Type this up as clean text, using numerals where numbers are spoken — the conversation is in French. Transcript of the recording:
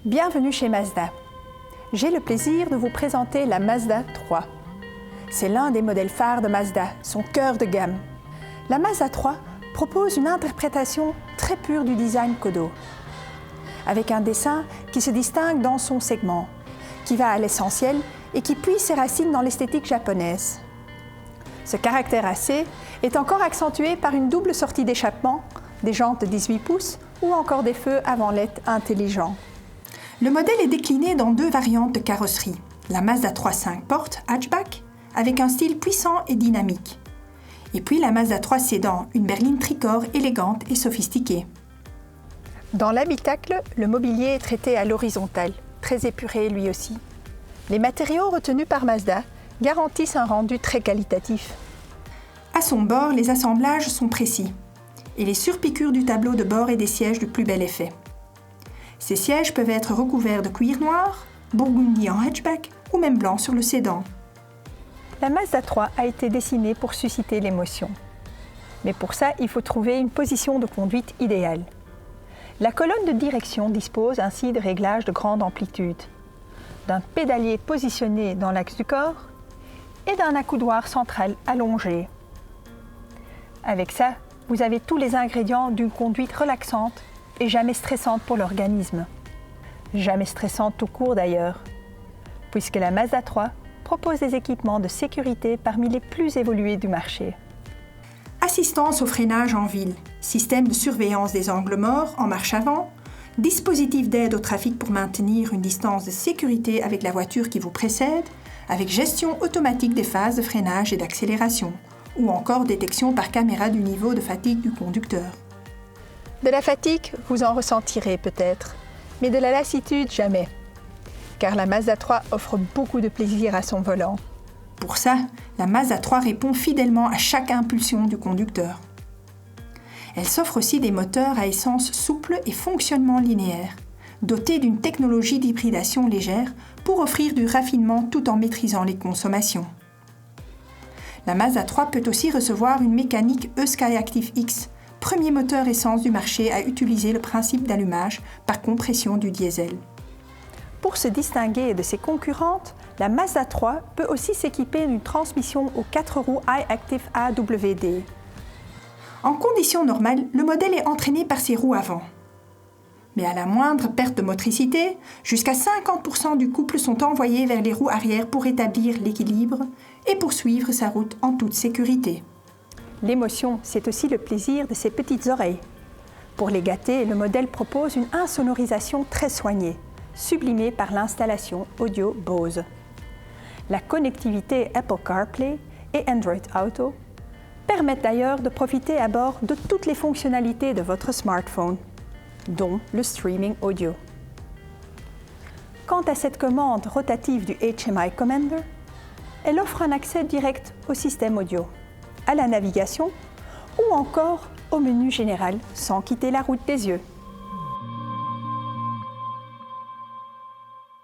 Bienvenue chez Mazda. J'ai le plaisir de vous présenter la Mazda 3. C'est l'un des modèles phares de Mazda, son cœur de gamme. La Mazda 3 propose une interprétation très pure du design Kodo, avec un dessin qui se distingue dans son segment, qui va à l'essentiel et qui puise ses racines dans l'esthétique japonaise. Ce caractère AC est encore accentué par une double sortie d'échappement, des jantes de 18 pouces ou encore des feux avant LED intelligents. Le modèle est décliné dans deux variantes de carrosserie, la Mazda 3 5 portes hatchback avec un style puissant et dynamique, et puis la Mazda 3 sédan, une berline tricorps élégante et sophistiquée. Dans l'habitacle, le mobilier est traité à l'horizontale, très épuré lui aussi. Les matériaux retenus par Mazda garantissent un rendu très qualitatif. À son bord, les assemblages sont précis et les surpiqûres du tableau de bord et des sièges du plus bel effet. Ces sièges peuvent être recouverts de cuir noir, burgundy en hatchback ou même blanc sur le sédan. La Mazda 3 a été dessinée pour susciter l'émotion. Mais pour ça, il faut trouver une position de conduite idéale. La colonne de direction dispose ainsi de réglages de grande amplitude, d'un pédalier positionné dans l'axe du corps et d'un accoudoir central allongé. Avec ça, vous avez tous les ingrédients d'une conduite relaxante et jamais stressante pour l'organisme. Jamais stressante tout court d'ailleurs, puisque la Mazda 3 propose des équipements de sécurité parmi les plus évolués du marché. Assistance au freinage en ville, système de surveillance des angles morts en marche avant, dispositif d'aide au trafic pour maintenir une distance de sécurité avec la voiture qui vous précède, avec gestion automatique des phases de freinage et d'accélération, ou encore détection par caméra du niveau de fatigue du conducteur. De la fatigue, vous en ressentirez peut-être, mais de la lassitude, jamais. Car la Mazda 3 offre beaucoup de plaisir à son volant. Pour ça, la Mazda 3 répond fidèlement à chaque impulsion du conducteur. Elle s'offre aussi des moteurs à essence souple et fonctionnement linéaire, dotés d'une technologie d'hybridation légère pour offrir du raffinement tout en maîtrisant les consommations. La Mazda 3 peut aussi recevoir une mécanique eSkyActiv X, premier moteur essence du marché à utiliser le principe d'allumage par compression du diesel. Pour se distinguer de ses concurrentes, la Mazda 3 peut aussi s'équiper d'une transmission aux 4 roues iActiv AWD. En conditions normales, le modèle est entraîné par ses roues avant. Mais à la moindre perte de motricité, jusqu'à 50% du couple sont envoyés vers les roues arrière pour établir l'équilibre et poursuivre sa route en toute sécurité. L'émotion, c'est aussi le plaisir de ses petites oreilles. Pour les gâter, le modèle propose une insonorisation très soignée, sublimée par l'installation audio Bose. La connectivité Apple CarPlay et Android Auto permettent d'ailleurs de profiter à bord de toutes les fonctionnalités de votre smartphone, dont le streaming audio. Quant à cette commande rotative du HMI Commander, elle offre un accès direct au système audio, à la navigation ou encore au menu général sans quitter la route des yeux.